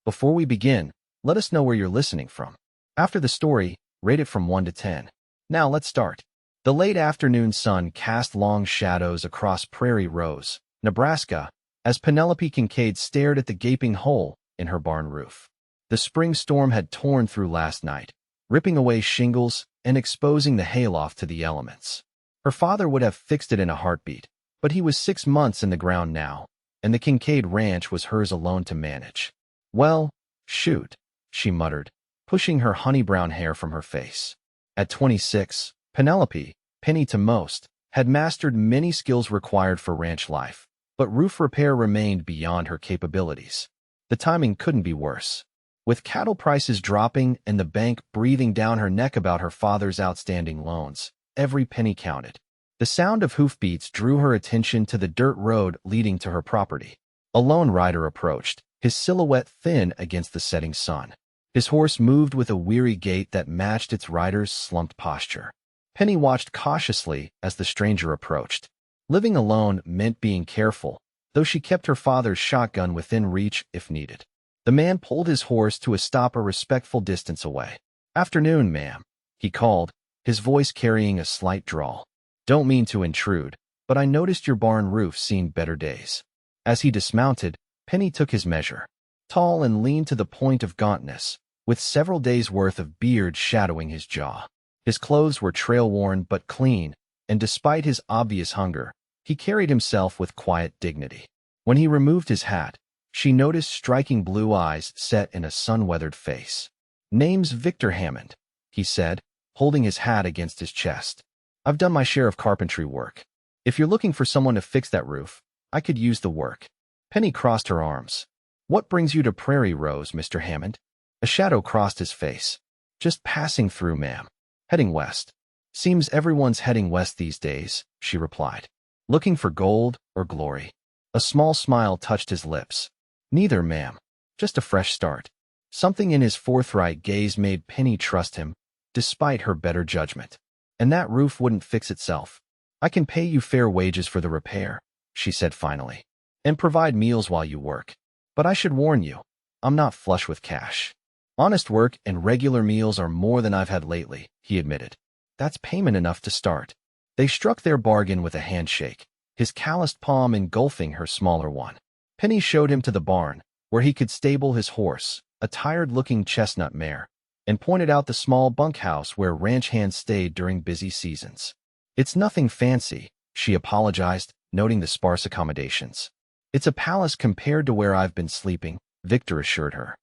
Before we begin, let us know where you're listening from. After the story, rate it from 1 to 10. Now let's start. The late afternoon sun cast long shadows across Prairie Rose, Nebraska, as Penelope Kincaid stared at the gaping hole in her barn roof. The spring storm had torn through last night, ripping away shingles and exposing the hayloft to the elements. Her father would have fixed it in a heartbeat, but he was 6 months in the ground now, and the Kincaid ranch was hers alone to manage. Well, shoot, she muttered, pushing her honey-brown hair from her face. At 26, Penelope, Penny to most, had mastered many skills required for ranch life, but roof repair remained beyond her capabilities. The timing couldn't be worse. With cattle prices dropping and the bank breathing down her neck about her father's outstanding loans, every penny counted. The sound of hoofbeats drew her attention to the dirt road leading to her property. A lone rider approached, his silhouette thin against the setting sun. His horse moved with a weary gait that matched its rider's slumped posture. Penny watched cautiously as the stranger approached. Living alone meant being careful, though she kept her father's shotgun within reach if needed. The man pulled his horse to a stop a respectful distance away. "Afternoon, ma'am," he called, his voice carrying a slight drawl. "Don't mean to intrude, but I noticed your barn roof's seen better days." As he dismounted, Penny took his measure. Tall and lean to the point of gauntness, with several days' worth of beard shadowing his jaw. His clothes were trail-worn but clean, and despite his obvious hunger, he carried himself with quiet dignity. When he removed his hat, she noticed striking blue eyes set in a sun-weathered face. "Name's Victor Hammond," he said, holding his hat against his chest. "I've done my share of carpentry work. If you're looking for someone to fix that roof, I could use the work." Penny crossed her arms. "What brings you to Prairie Rose, Mr. Hammond?" A shadow crossed his face. "Just passing through, ma'am. Heading west." "Seems everyone's heading west these days," she replied. "Looking for gold or glory?" A small smile touched his lips. "Neither, ma'am. Just a fresh start." Something in his forthright gaze made Penny trust him, despite her better judgment. "And that roof wouldn't fix itself. I can pay you fair wages for the repair," she said finally, "and provide meals while you work. But I should warn you, I'm not flush with cash." "Honest work and regular meals are more than I've had lately," he admitted. "That's payment enough to start." They struck their bargain with a handshake, his calloused palm engulfing her smaller one. Penny showed him to the barn, where he could stable his horse, a tired-looking chestnut mare, and pointed out the small bunkhouse where ranch hands stayed during busy seasons. "It's nothing fancy," she apologized, noting the sparse accommodations. "It's a palace compared to where I've been sleeping," Victor assured her.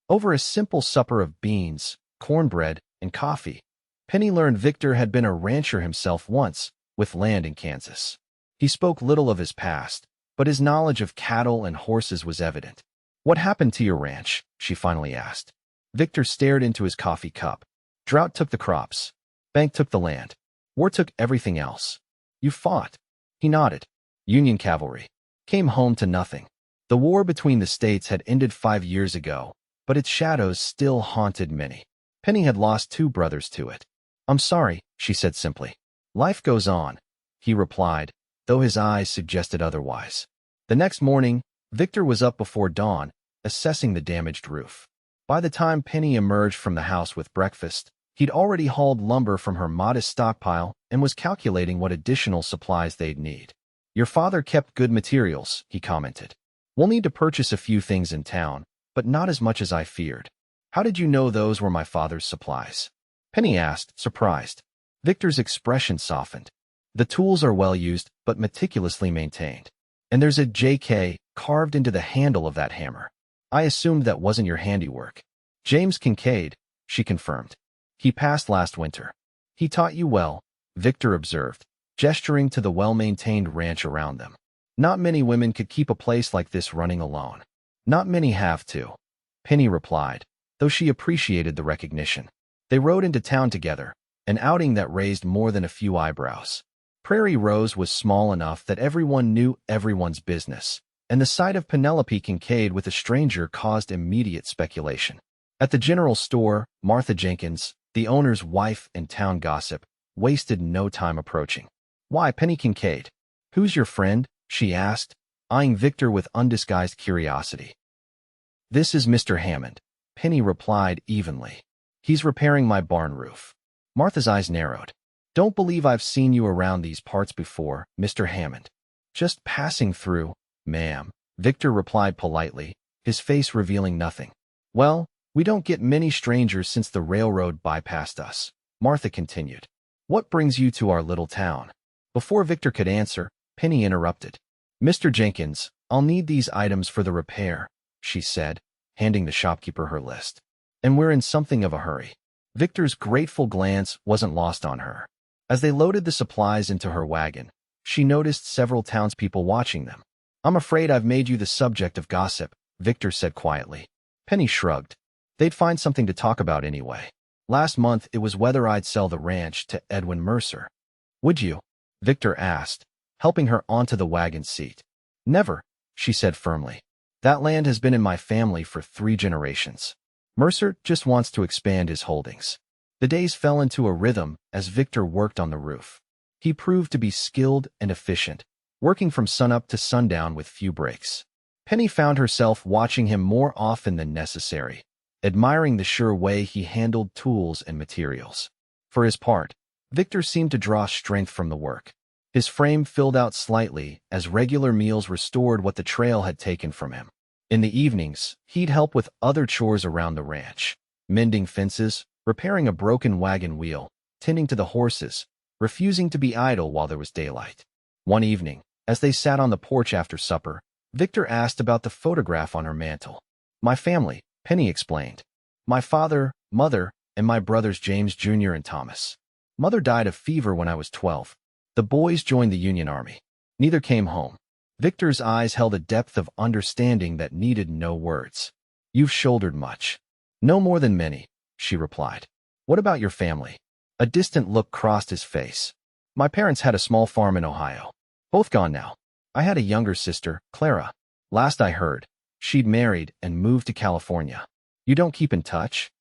Over a simple supper of beans, cornbread, and coffee, Penny learned Victor had been a rancher himself once, with land in Kansas. He spoke little of his past, but his knowledge of cattle and horses was evident. "What happened to your ranch?" she finally asked. Victor stared into his coffee cup. "Drought took the crops. Bank took the land. War took everything else. You fought." He nodded. "Union cavalry. Came home to nothing." The war between the states had ended 5 years ago, but its shadows still haunted many. Penny had lost 2 brothers to it. "I'm sorry," she said simply. "Life goes on," he replied, though his eyes suggested otherwise. The next morning, Victor was up before dawn, assessing the damaged roof. By the time Penny emerged from the house with breakfast, he'd already hauled lumber from her modest stockpile and was calculating what additional supplies they'd need. "Your father kept good materials," he commented. "We'll need to purchase a few things in town, but not as much as I feared." "How did you know those were my father's supplies?" Penny asked, surprised. Victor's expression softened. "The tools are well used, but meticulously maintained. And there's a JK carved into the handle of that hammer. I assumed that wasn't your handiwork." "James Kincaid," she confirmed. "He passed last winter." "He taught you well," Victor observed, gesturing to the well-maintained ranch around them. "Not many women could keep a place like this running alone." "Not many have to," Penny replied, though she appreciated the recognition. They rode into town together, an outing that raised more than a few eyebrows. Prairie Rose was small enough that everyone knew everyone's business, and the sight of Penelope Kincaid with a stranger caused immediate speculation. At the general store, Martha Jenkins, the owner's wife and town gossip, wasted no time approaching. "Why, Penny Kincaid? Who's your friend?" she asked, eyeing Victor with undisguised curiosity. "This is Mr. Hammond," Penny replied evenly. "He's repairing my barn roof." Martha's eyes narrowed. "Don't believe I've seen you around these parts before, Mr. Hammond." "Just passing through, ma'am," Victor replied politely, his face revealing nothing. "Well, we don't get many strangers since the railroad bypassed us," Martha continued. "What brings you to our little town?" Before Victor could answer, Penny interrupted. "Mr. Jenkins, I'll need these items for the repair," she said, handing the shopkeeper her list. "And we're in something of a hurry." Victor's grateful glance wasn't lost on her. As they loaded the supplies into her wagon, she noticed several townspeople watching them. "I'm afraid I've made you the subject of gossip," Victor said quietly. Penny shrugged. They'd find something to talk about anyway. Last month, it was whether I'd sell the ranch to Edwin Mercer. "Would you?" Victor asked, helping her onto the wagon seat. "Never," she said firmly. "That land has been in my family for 3 generations. Mercer just wants to expand his holdings." The days fell into a rhythm as Victor worked on the roof. He proved to be skilled and efficient, working from sunup to sundown with few breaks. Penny found herself watching him more often than necessary, admiring the sure way he handled tools and materials. For his part, Victor seemed to draw strength from the work. His frame filled out slightly as regular meals restored what the trail had taken from him. In the evenings, he'd help with other chores around the ranch, mending fences, repairing a broken wagon wheel, tending to the horses, refusing to be idle while there was daylight. One evening, as they sat on the porch after supper, Victor asked about the photograph on her mantel. "My family," Penny explained. "My father, mother, and my brothers James Jr. and Thomas. Mother died of fever when I was 12. The boys joined the Union Army. Neither came home." Victor's eyes held a depth of understanding that needed no words. "You've shouldered much." "No more than many," she replied. "What about your family?" A distant look crossed his face. "My parents had a small farm in Ohio. Both gone now. I had a younger sister, Clara. Last I heard, she'd married and moved to California. You don't keep in touch?"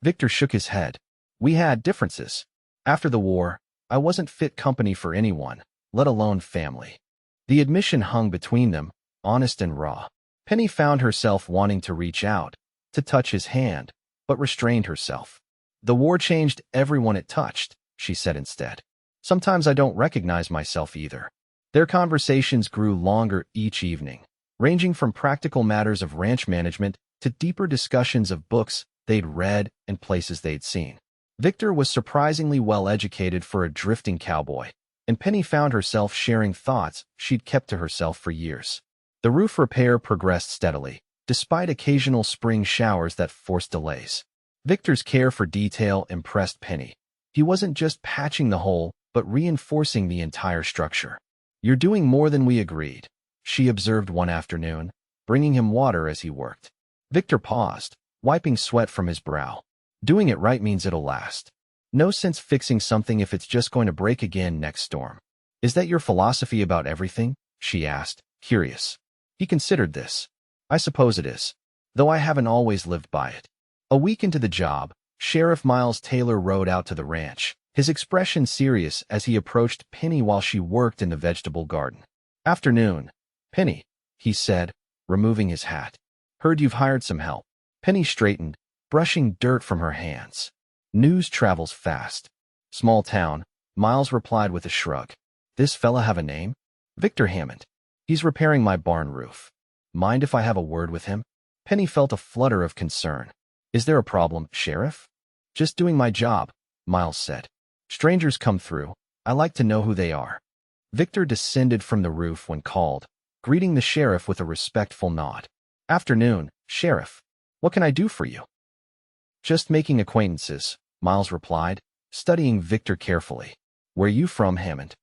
Victor shook his head. "We had differences. After the war, I wasn't fit company for anyone, let alone family." The admission hung between them, honest and raw. Penny found herself wanting to reach out, to touch his hand, but restrained herself. "The war changed everyone it touched," she said instead. "Sometimes I don't recognize myself either." Their conversations grew longer each evening, ranging from practical matters of ranch management to deeper discussions of books they'd read and places they'd seen. Victor was surprisingly well educated for a drifting cowboy, and Penny found herself sharing thoughts she'd kept to herself for years. The roof repair progressed steadily, despite occasional spring showers that forced delays. Victor's care for detail impressed Penny. He wasn't just patching the hole, but reinforcing the entire structure. "You're doing more than we agreed," she observed one afternoon, bringing him water as he worked. Victor paused, wiping sweat from his brow. "Doing it right means it'll last. No sense fixing something if it's just going to break again next storm." "Is that your philosophy about everything?" she asked, curious. He considered this. "I suppose it is, though I haven't always lived by it." A week into the job, Sheriff Miles Taylor rode out to the ranch, his expression serious as he approached Penny while she worked in the vegetable garden. "Afternoon, Penny," he said, removing his hat. "Heard you've hired some help." Penny straightened, brushing dirt from her hands. "News travels fast." "Small town," Miles replied with a shrug. "This fella have a name?" "Victor Hammond. He's repairing my barn roof. Mind if I have a word with him?" Penny felt a flutter of concern. "Is there a problem, Sheriff?" "Just doing my job," Miles said. "Strangers come through. I like to know who they are." Victor descended from the roof when called, greeting the sheriff with a respectful nod. "Afternoon, Sheriff. What can I do for you?" "Just making acquaintances," Miles replied, studying Victor carefully. "Where you from, Hammond?"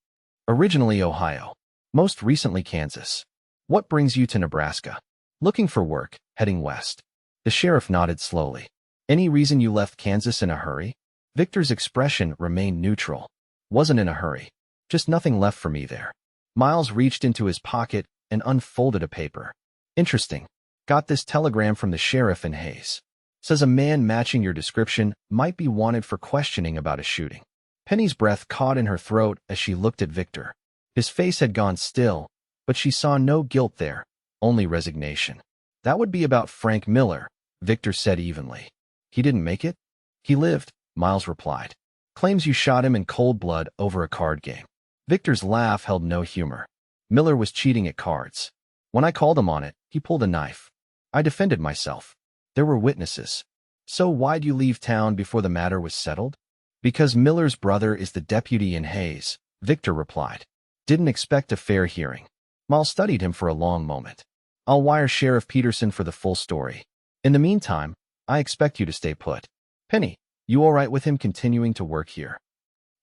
"Originally Ohio. Most recently Kansas." "What brings you to Nebraska?" "Looking for work, heading west." The sheriff nodded slowly. "Any reason you left Kansas in a hurry?" Victor's expression remained neutral. "Wasn't in a hurry. Just nothing left for me there." Miles reached into his pocket and unfolded a paper. "Interesting. Got this telegram from the sheriff in Hayes. Says a man matching your description might be wanted for questioning about a shooting." Penny's breath caught in her throat as she looked at Victor. His face had gone still, but she saw no guilt there, only resignation. That would be about Frank Miller, Victor said evenly. He didn't make it? He lived, Miles replied. Claims you shot him in cold blood over a card game. Victor's laugh held no humor. Miller was cheating at cards. When I called him on it, he pulled a knife. I defended myself. There were witnesses. So why'd you leave town before the matter was settled? Because Miller's brother is the deputy in Hayes, Victor replied. Didn't expect a fair hearing. Miles studied him for a long moment. I'll wire Sheriff Peterson for the full story. In the meantime, I expect you to stay put. Penny, you all right with him continuing to work here?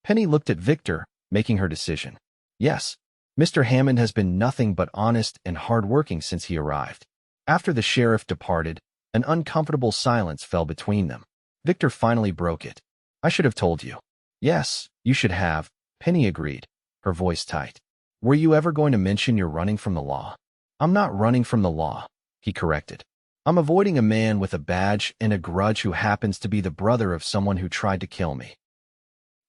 Penny looked at Victor, making her decision. Yes. Mr. Hammond has been nothing but honest and hard-working since he arrived. After the sheriff departed, an uncomfortable silence fell between them. Victor finally broke it. I should have told you. Yes, you should have, Penny agreed, her voice tight. Were you ever going to mention you're running from the law? I'm not running from the law, he corrected. I'm avoiding a man with a badge and a grudge who happens to be the brother of someone who tried to kill me.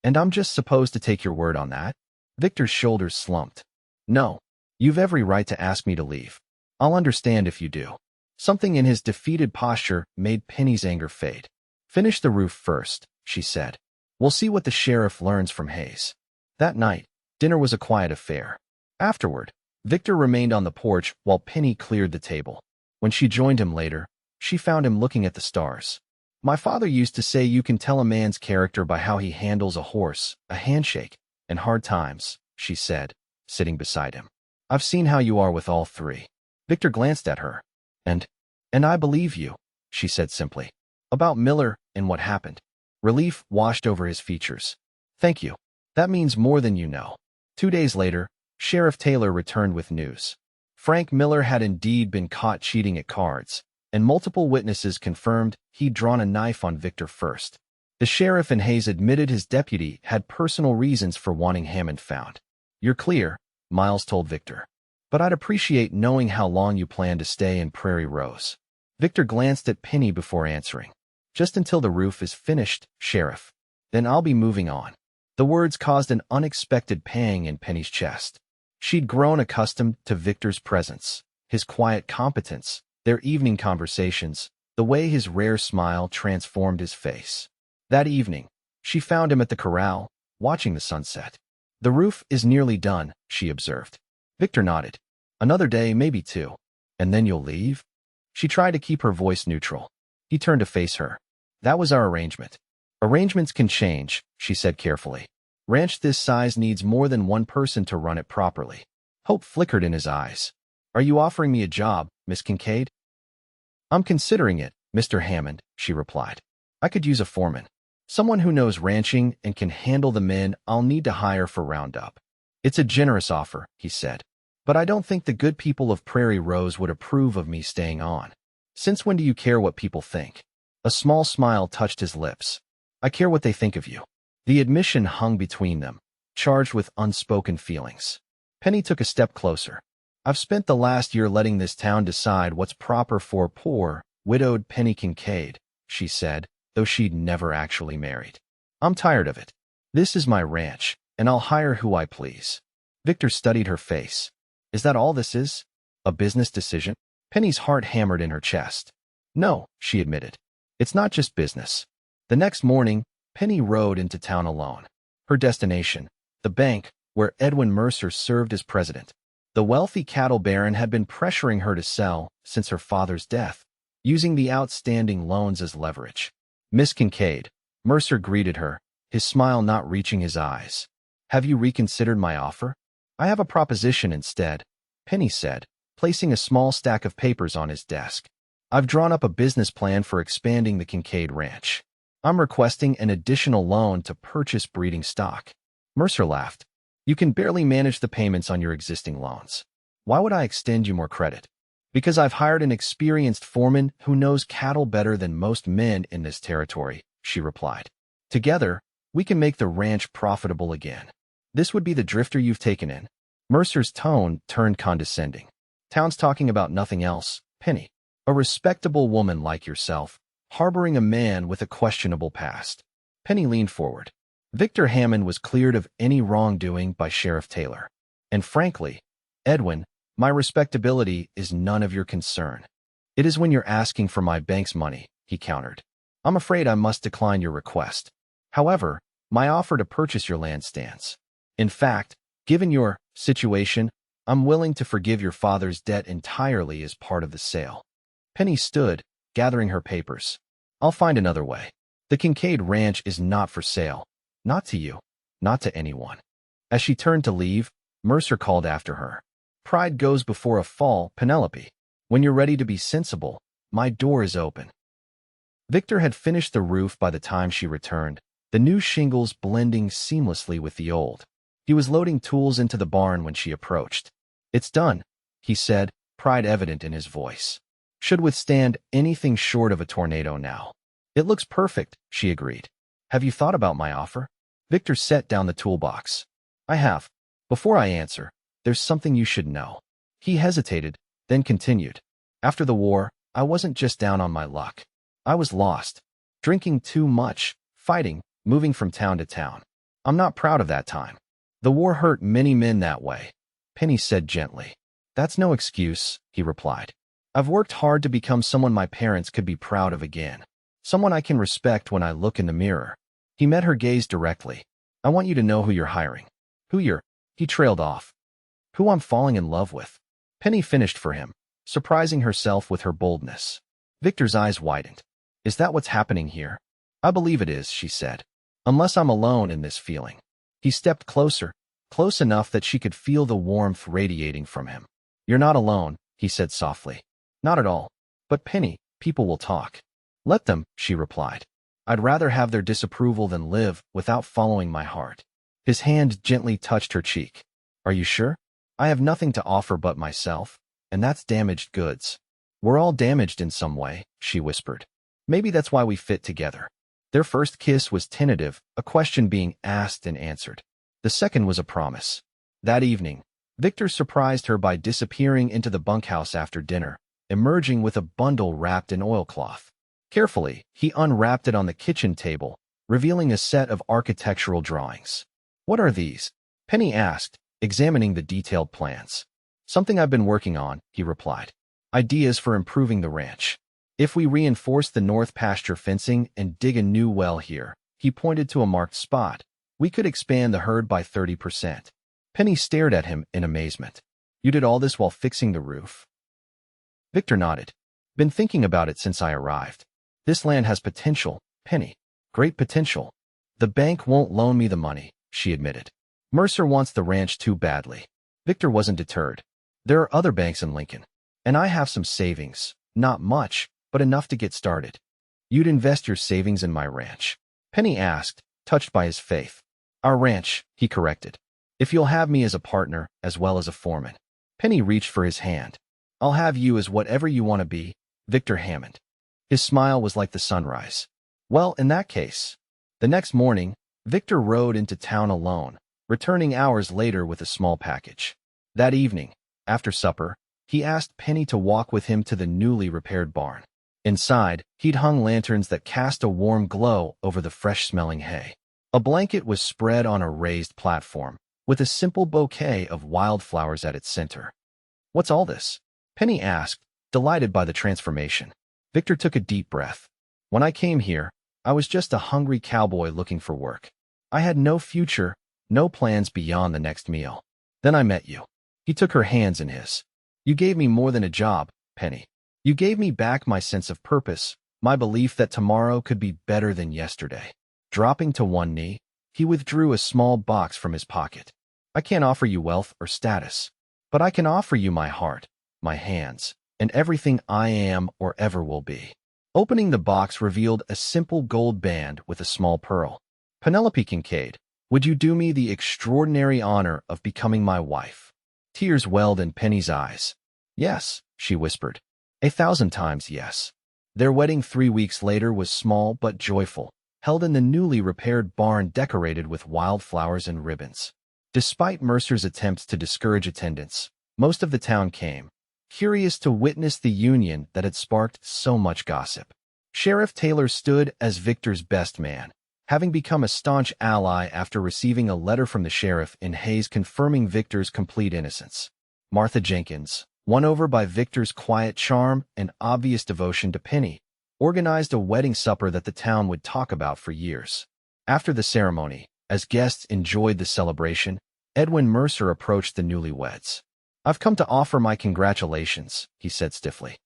And I'm just supposed to take your word on that? Victor's shoulders slumped. No, you've every right to ask me to leave. I'll understand if you do. Something in his defeated posture made Penny's anger fade. Finish the roof first, she said. We'll see what the sheriff learns from Hayes. That night, dinner was a quiet affair. Afterward, Victor remained on the porch while Penny cleared the table. When she joined him later, she found him looking at the stars. My father used to say you can tell a man's character by how he handles a horse, a handshake, and hard times, she said, sitting beside him. I've seen how you are with all three. Victor glanced at her. And I believe you, she said simply. About Miller and what happened. Relief washed over his features. Thank you. That means more than you know. 2 days later, Sheriff Taylor returned with news. Frank Miller had indeed been caught cheating at cards, and multiple witnesses confirmed he'd drawn a knife on Victor first. The sheriff and Hayes admitted his deputy had personal reasons for wanting Hammond found. You're clear, Miles told Victor. But I'd appreciate knowing how long you plan to stay in Prairie Rose. Victor glanced at Penny before answering. Just until the roof is finished, Sheriff. Then I'll be moving on. The words caused an unexpected pang in Penny's chest. She'd grown accustomed to Victor's presence, his quiet competence, their evening conversations, the way his rare smile transformed his face. That evening, she found him at the corral, watching the sunset. The roof is nearly done, she observed. Victor nodded. Another day, maybe 2. And then you'll leave? She tried to keep her voice neutral. He turned to face her. That was our arrangement. Arrangements can change, she said carefully. Ranch this size needs more than one person to run it properly. Hope flickered in his eyes. Are you offering me a job, Miss Kincaid? I'm considering it, Mr. Hammond, she replied. I could use a foreman. Someone who knows ranching and can handle the men I'll need to hire for Roundup. It's a generous offer, he said. But I don't think the good people of Prairie Rose would approve of me staying on. Since when do you care what people think? A small smile touched his lips. I care what they think of you. The admission hung between them, charged with unspoken feelings. Penny took a step closer. I've spent the last year letting this town decide what's proper for poor, widowed Penny Kincaid, she said, though she'd never actually married. I'm tired of it. This is my ranch, and I'll hire who I please. Victor studied her face. Is that all this is? A business decision? Penny's heart hammered in her chest. No, she admitted. It's not just business. The next morning, Penny rode into town alone. Her destination, the bank, where Edwin Mercer served as president. The wealthy cattle baron had been pressuring her to sell since her father's death, using the outstanding loans as leverage. Miss Kincaid, Mercer greeted her, his smile not reaching his eyes. Have you reconsidered my offer? I have a proposition instead, Penny said, placing a small stack of papers on his desk. I've drawn up a business plan for expanding the Kincaid Ranch. I'm requesting an additional loan to purchase breeding stock. Mercer laughed. You can barely manage the payments on your existing loans. Why would I extend you more credit? Because I've hired an experienced foreman who knows cattle better than most men in this territory, she replied. Together, we can make the ranch profitable again. This would be the drifter you've taken in. Mercer's tone turned condescending. Town's talking about nothing else, Penny. A respectable woman like yourself, harboring a man with a questionable past. Penny leaned forward. Victor Hammond was cleared of any wrongdoing by Sheriff Taylor. And frankly, Edwin, my respectability is none of your concern. It is when you're asking for my bank's money, he countered. I'm afraid I must decline your request. However, my offer to purchase your land stands. In fact, given your situation, I'm willing to forgive your father's debt entirely as part of the sale. Penny stood, gathering her papers. I'll find another way. The Kincaid Ranch is not for sale. Not to you. Not to anyone. As she turned to leave, Mercer called after her. Pride goes before a fall, Penelope. When you're ready to be sensible, my door is open. Victor had finished the roof by the time she returned, the new shingles blending seamlessly with the old. He was loading tools into the barn when she approached. It's done, he said, pride evident in his voice. Should withstand anything short of a tornado now. It looks perfect, she agreed. Have you thought about my offer? Victor set down the toolbox. I have. Before I answer, there's something you should know. He hesitated, then continued. After the war, I wasn't just down on my luck. I was lost. Drinking too much, fighting, moving from town to town. I'm not proud of that time. The war hurt many men that way, Penny said gently. That's no excuse, he replied. I've worked hard to become someone my parents could be proud of again. Someone I can respect when I look in the mirror. He met her gaze directly. I want you to know who you're hiring. He trailed off. Who I'm falling in love with. Penny finished for him, surprising herself with her boldness. Victor's eyes widened. Is that what's happening here? I believe it is, she said. Unless I'm alone in this feeling. He stepped closer, close enough that she could feel the warmth radiating from him. You're not alone, he said softly. Not at all. But Penny, people will talk. Let them, she replied. I'd rather have their disapproval than live without following my heart. His hand gently touched her cheek. Are you sure? I have nothing to offer but myself, and that's damaged goods. We're all damaged in some way, she whispered. Maybe that's why we fit together. Their first kiss was tentative, a question being asked and answered. The second was a promise. That evening, Victor surprised her by disappearing into the bunkhouse after dinner, emerging with a bundle wrapped in oilcloth. Carefully, he unwrapped it on the kitchen table, revealing a set of architectural drawings. What are these? Penny asked, examining the detailed plans. Something I've been working on, he replied. Ideas for improving the ranch. If we reinforce the north pasture fencing and dig a new well here, he pointed to a marked spot, we could expand the herd by 30%. Penny stared at him in amazement. You did all this while fixing the roof? Victor nodded. Been thinking about it since I arrived. This land has potential, Penny. Great potential. The bank won't loan me the money, she admitted. Mercer wants the ranch too badly. Victor wasn't deterred. There are other banks in Lincoln. And I have some savings. Not much, but enough to get started. You'd invest your savings in my ranch? Penny asked, touched by his faith. Our ranch, he corrected. If you'll have me as a partner, as well as a foreman. Penny reached for his hand. I'll have you as whatever you want to be, Victor Hammond. His smile was like the sunrise. Well, in that case. The next morning, Victor rode into town alone, returning hours later with a small package. That evening, after supper, he asked Penny to walk with him to the newly repaired barn. Inside, he'd hung lanterns that cast a warm glow over the fresh-smelling hay. A blanket was spread on a raised platform, with a simple bouquet of wildflowers at its center. What's all this? Penny asked, delighted by the transformation. Victor took a deep breath. When I came here, I was just a hungry cowboy looking for work. I had no future, no plans beyond the next meal. Then I met you. He took her hands in his. You gave me more than a job, Penny. You gave me back my sense of purpose, my belief that tomorrow could be better than yesterday. Dropping to one knee, he withdrew a small box from his pocket. I can't offer you wealth or status, but I can offer you my heart, my hands, and everything I am or ever will be. Opening the box revealed a simple gold band with a small pearl. Penelope Kincaid, would you do me the extraordinary honor of becoming my wife? Tears welled in Penny's eyes. Yes, she whispered. 1,000 times yes. Their wedding 3 weeks later was small but joyful, held in the newly repaired barn decorated with wildflowers and ribbons. Despite Mercer's attempts to discourage attendance, most of the town came, curious to witness the union that had sparked so much gossip. Sheriff Taylor stood as Victor's best man, having become a staunch ally after receiving a letter from the sheriff in Hayes confirming Victor's complete innocence. Martha Jenkins, won over by Victor's quiet charm and obvious devotion to Penny, organized a wedding supper that the town would talk about for years. After the ceremony, as guests enjoyed the celebration, Edwin Mercer approached the newlyweds. "I've come to offer my congratulations," he said stiffly.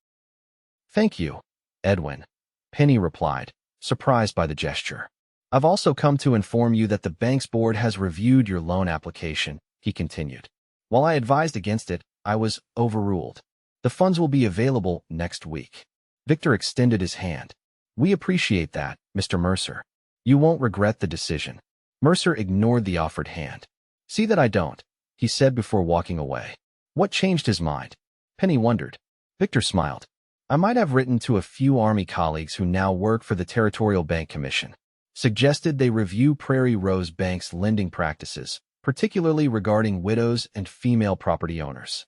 "Thank you, Edwin," Penny replied, surprised by the gesture. "I've also come to inform you that the bank's board has reviewed your loan application," he continued. "While I advised against it, I was overruled. The funds will be available next week." Victor extended his hand. "We appreciate that, Mr. Mercer. You won't regret the decision." Mercer ignored the offered hand. "See that I don't," he said before walking away. What changed his mind? Penny wondered. Victor smiled. "I might have written to a few Army colleagues who now work for the Territorial Bank Commission. Suggested they review Prairie Rose Bank's lending practices, particularly regarding widows and female property owners."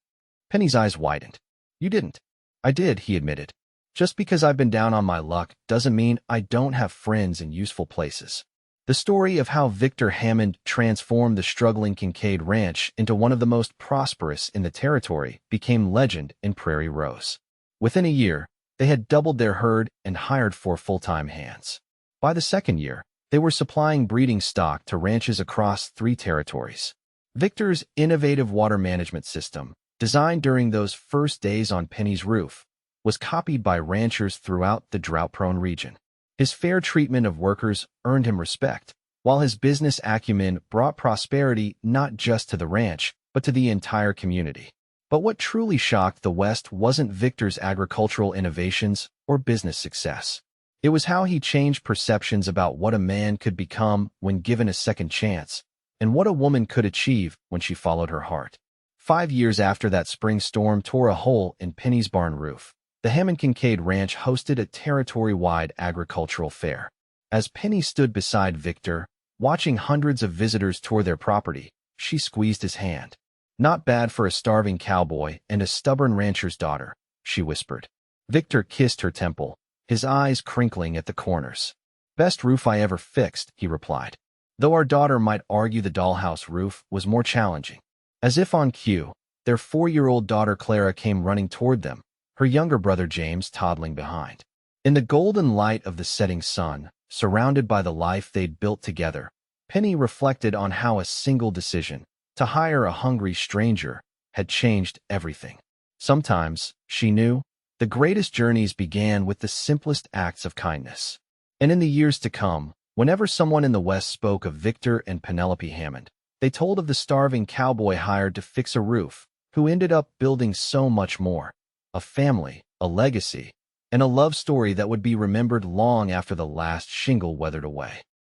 Penny's eyes widened. "You didn't." "I did," he admitted. "Just because I've been down on my luck doesn't mean I don't have friends in useful places." The story of how Victor Hammond transformed the struggling Kincaid Ranch into one of the most prosperous in the territory became legend in Prairie Rose. Within a year, they had doubled their herd and hired 4 full-time hands. By the second year, they were supplying breeding stock to ranches across 3 territories. Victor's innovative water management system, designed during those first days on Penny's roof, was copied by ranchers throughout the drought-prone region. His fair treatment of workers earned him respect, while his business acumen brought prosperity not just to the ranch, but to the entire community. But what truly shocked the West wasn't Victor's agricultural innovations or business success. It was how he changed perceptions about what a man could become when given a second chance, and what a woman could achieve when she followed her heart. 5 years after that spring storm tore a hole in Penny's barn roof, the Hammond Kincaid Ranch hosted a territory-wide agricultural fair. As Penny stood beside Victor, watching hundreds of visitors tour their property, she squeezed his hand. "Not bad for a starving cowboy and a stubborn rancher's daughter," she whispered. Victor kissed her temple, his eyes crinkling at the corners. "Best roof I ever fixed," he replied, though our daughter might argue the dollhouse roof was more challenging. As if on cue, their 4-year-old daughter Clara came running toward them, her younger brother James toddling behind. In the golden light of the setting sun, surrounded by the life they'd built together, Penny reflected on how a single decision, to hire a hungry stranger, had changed everything. Sometimes, she knew, the greatest journeys began with the simplest acts of kindness. And in the years to come, whenever someone in the West spoke of Victor and Penelope Hammond, they told of the starving cowboy hired to fix a roof, who ended up building so much more. A family, a legacy, and a love story that would be remembered long after the last shingle weathered away.